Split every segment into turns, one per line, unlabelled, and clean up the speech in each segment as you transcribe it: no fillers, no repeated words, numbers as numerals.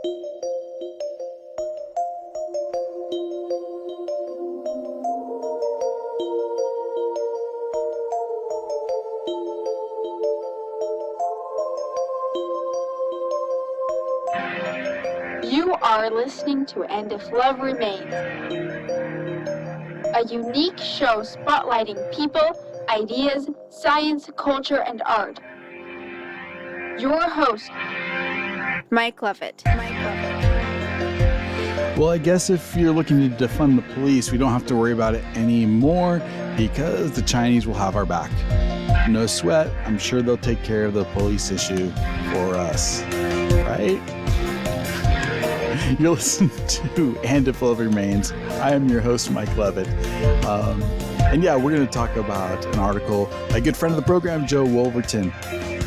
You are listening to And If Love Remains, a unique show spotlighting people, ideas, science, culture, and art. Your host, Mike Lovett.
Well, I guess if you're looking to defund the police, we don't have to worry about it anymore because the Chinese will have our back. No sweat. I'm sure they'll take care of the police issue for us, right? You're listening to And If Love Remains. I am your host, Mike Lovett. And yeah, we're going to talk about an article, a good friend of the program, Joe Wolverton.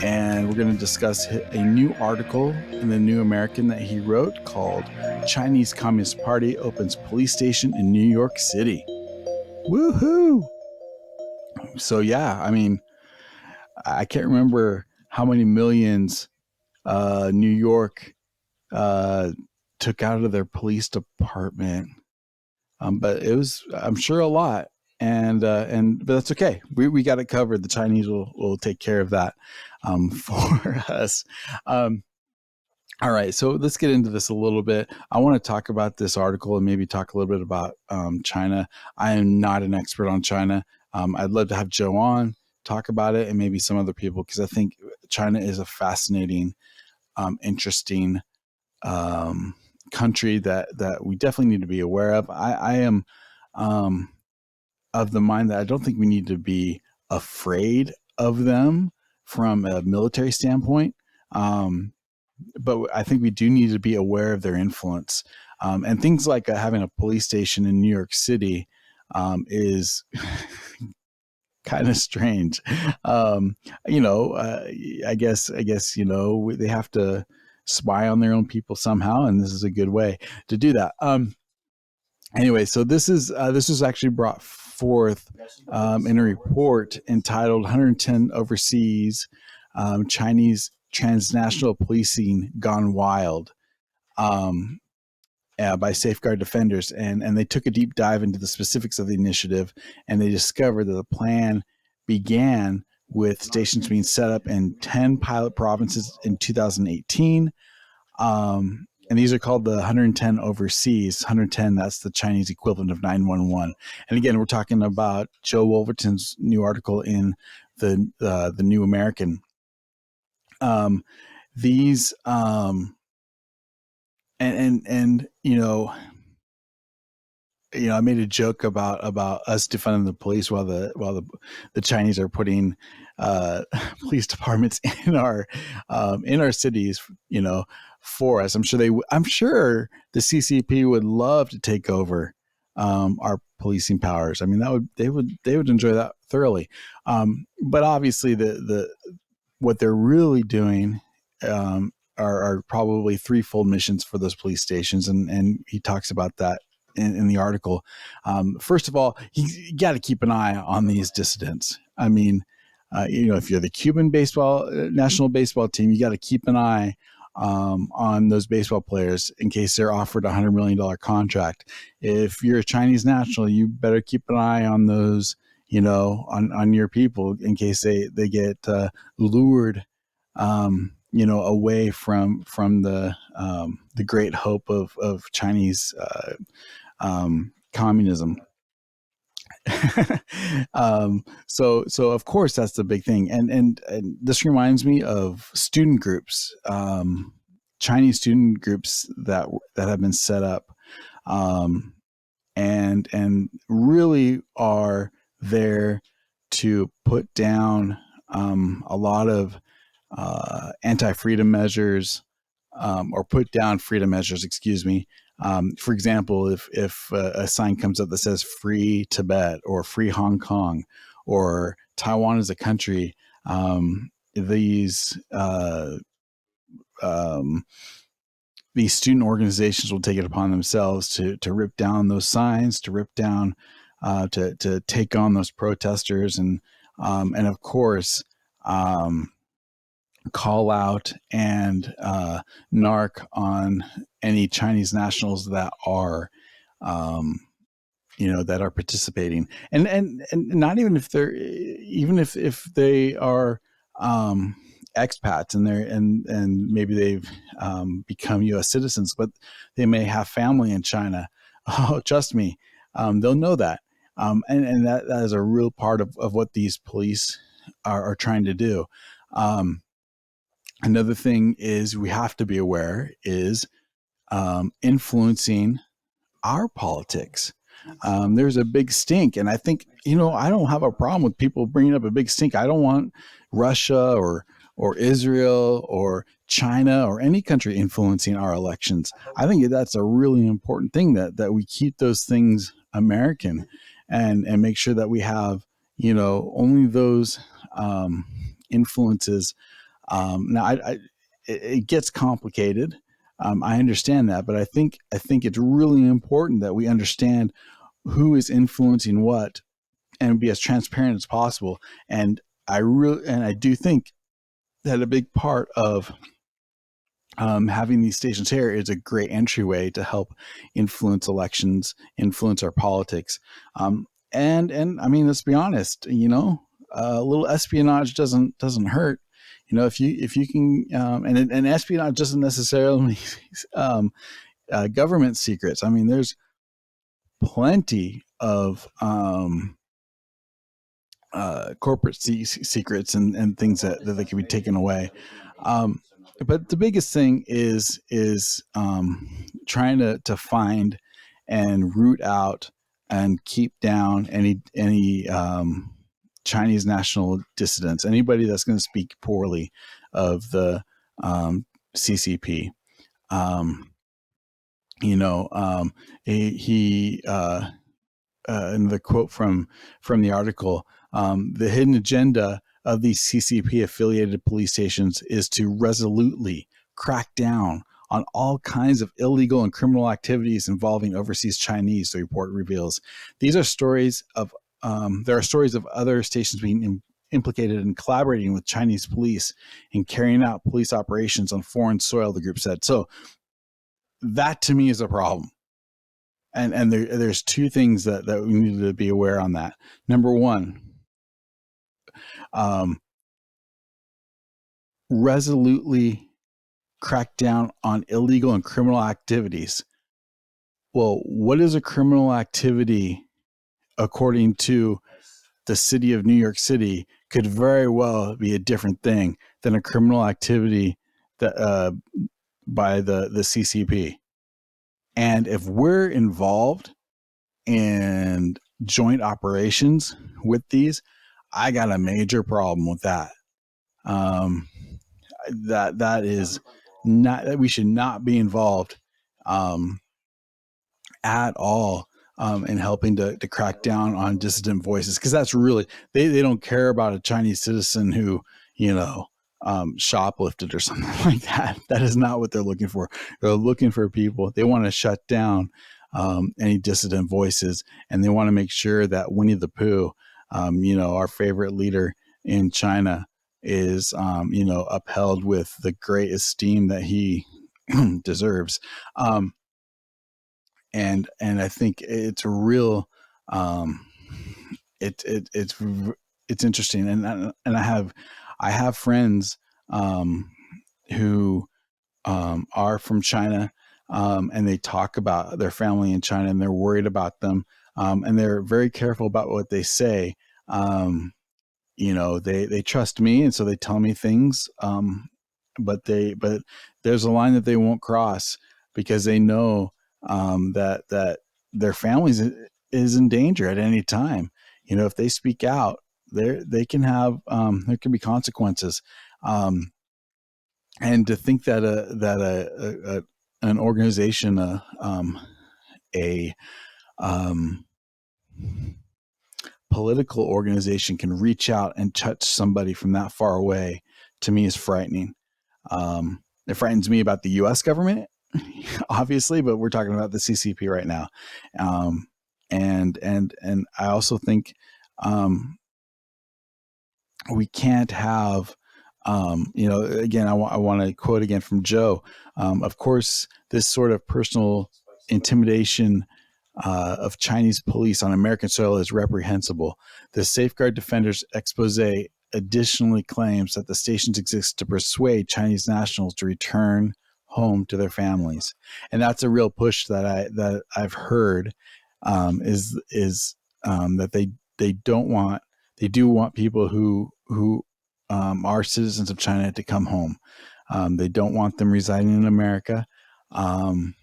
And we're going to discuss a new article in the New American that he wrote called Chinese Communist Party Opens Police Station in New York City. Woohoo! So yeah, I mean, I can't remember how many millions New York took out of their police department, but it was, I'm sure, a lot. But that's okay. We got it covered. The Chinese will take care of that for us. All right, so let's get into this a little bit. I want to talk about this article and maybe talk a little bit about China. I am not an expert on China. I'd love to have Joe on, talk about it, and maybe some other people, because I think China is a fascinating, interesting country that we definitely need to be aware of. I am of the mind that I don't think we need to be afraid of them from a military standpoint. But I think we do need to be aware of their influence. And things like having a police station in New York City is kind of strange. I guess, they have to spy on their own people somehow, and this is a good way to do that. Anyway, so this was actually brought forth in a report entitled 110 Overseas Chinese Transnational Policing Gone Wild by Safeguard Defenders. And they took a deep dive into the specifics of the initiative, and they discovered that the plan began with stations being set up in 10 pilot provinces in 2018. And these are called the 110 Overseas. 110, that's the Chinese equivalent of 911. And again, we're talking about Joe Wolverton's new article in the New American. These I made a joke about us defunding the police while the Chinese are putting police departments in our cities, for us. I'm sure the CCP would love to take over our policing powers. I mean, they would enjoy that thoroughly. But obviously what they're really doing are probably threefold missions for those police stations, and he talks about that in the article. First of all, you got to keep an eye on these dissidents. I mean, if you're the Cuban national baseball team, you got to keep an eye on those baseball players in case they're offered a $100 million contract. If you're a Chinese national, you better keep an eye on those, on your people in case they get lured, away from the great hope of Chinese communism. So of course that's the big thing. And this reminds me of student groups, Chinese student groups that have been set up, and really are there to put down a lot of anti-freedom measures, or put down freedom measures, excuse me. For example, if a sign comes up that says free Tibet or free Hong Kong or Taiwan as a country, these student organizations will take it upon themselves to rip down those signs, to rip down, to take on those protesters, and of course, call out and narc on any Chinese nationals that are, that are participating, and not even if they're, even if they are expats and and maybe they've become U.S. citizens, but they may have family in China. Oh, trust me, they'll know that, and that is a real part of what these police are trying to do. Another thing is we have to be aware is influencing our politics. There's a big stink, and I think I don't have a problem with people bringing up a big stink. I don't want Russia or Israel or China or any country influencing our elections. I think that's a really important thing, that we keep those things American, and make sure that we have only those influences. Now, it gets complicated. I understand that, but I think it's really important that we understand who is influencing what and be as transparent as possible. And I do think that a big part of having these stations here is a great entryway to help influence elections, influence our politics. And I mean, let's be honest, a little espionage doesn't hurt. If you can, and espionage doesn't necessarily government secrets. I mean, there's plenty of corporate secrets and things that they can be taken away. But the biggest thing is trying to find and root out and keep down any Chinese national dissidents, anybody that's going to speak poorly of the CCP. He in the quote from the article, the hidden agenda of these CCP affiliated police stations is to resolutely crack down on all kinds of illegal and criminal activities involving overseas Chinese, the report reveals. These are stories of there are stories of other stations being implicated in collaborating with Chinese police in carrying out police operations on foreign soil, the group said. So that to me is a problem. And there's two things that we need to be aware on that. Number one, resolutely crack down on illegal and criminal activities. Well, what is a criminal activity according to the city of New York City could very well be a different thing than a criminal activity that by the CCP. And if we're involved in joint operations with these, I got a major problem with that. That is not, that we should not be involved at all in helping to crack down on dissident voices, because that's really, they don't care about a Chinese citizen who shoplifted or something like that. That is not what they're looking for. They're looking for people. They want to shut down any dissident voices, and they want to make sure that Winnie the Pooh, our favorite leader in China, is upheld with the great esteem that he deserves. And I think it's a real it's interesting, and I have friends who are from China, and they talk about their family in China, and they're worried about them, and they're very careful about what they say. They trust me, and so they tell me things, but there's a line that they won't cross, because they know that their families is in danger at any time. If they speak out, they can have there can be consequences. And to think that an organization, a political organization, can reach out and touch somebody from that far away, to me is frightening. It frightens me about the U.S. government, obviously, but we're talking about the CCP right now. And I also think we can't have Again, I want to quote again from Joe. Of course, this sort of personal intimidation of Chinese police on American soil is reprehensible. The Safeguard Defenders expose additionally claims that the stations exist to persuade Chinese nationals to return home to their families, and that's a real push that I've heard, is that they do want people who are citizens of China to come home. They don't want them residing in America, and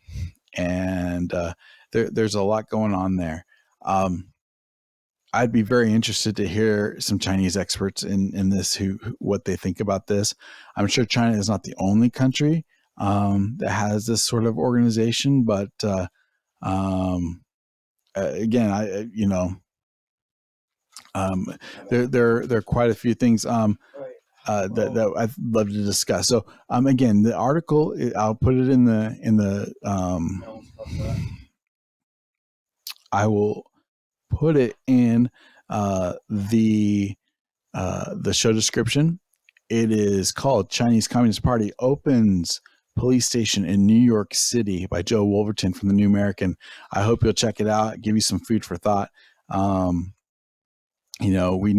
there's a lot going on there. I'd be very interested to hear some Chinese experts in this what they think about this. I'm sure China is not the only country that has this sort of organization, but again, there are quite a few things that I'd love to discuss. So again, the article, I'll put it in the I will put it in the show description. It is called "Chinese Communist Party Opens Police Station in New York City" by Joe Wolverton from the New American. I hope you'll check it out. Give you some food for thought. We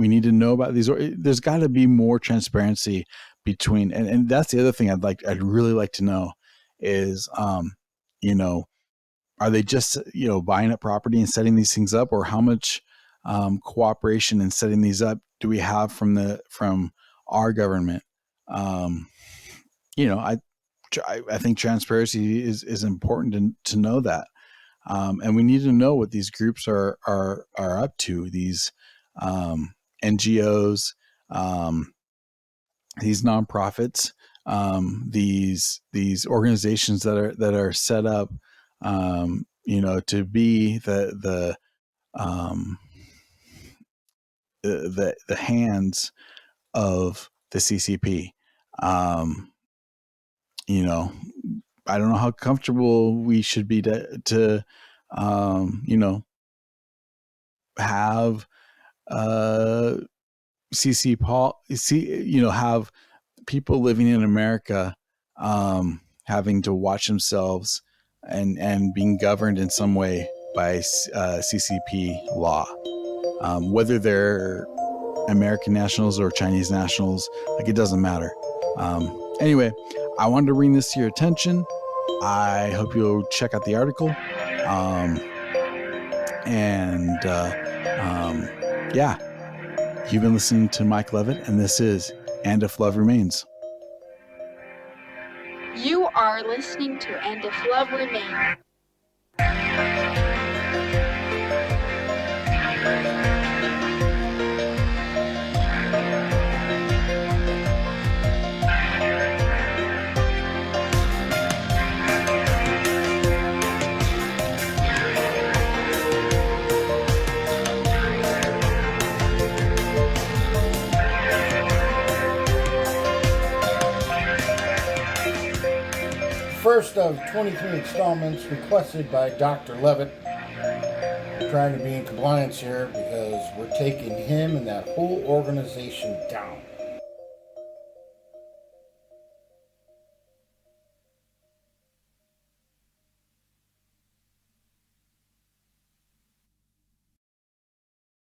need to know about these. There's got to be more transparency between, and that's the other thing I'd really like to know is, are they just, buying up property and setting these things up, or how much cooperation in setting these up do we have from our government? I think transparency is important to know that. And we need to know what these groups are up to, these NGOs, these nonprofits, these organizations that are set up, to be the hands of the CCP. I don't know how comfortable we should be to have have people living in America having to watch themselves and being governed in some way by CCP law, whether they're American nationals or Chinese nationals. It doesn't matter. Anyway, I wanted to bring this to your attention. I hope you'll check out the article. You've been listening to Mike Levitt, and this is And If Love Remains.
You are listening to And If Love Remains.
First of 23 installments requested by Dr. Levitt. We're trying to be in compliance here because we're taking him and that whole organization down.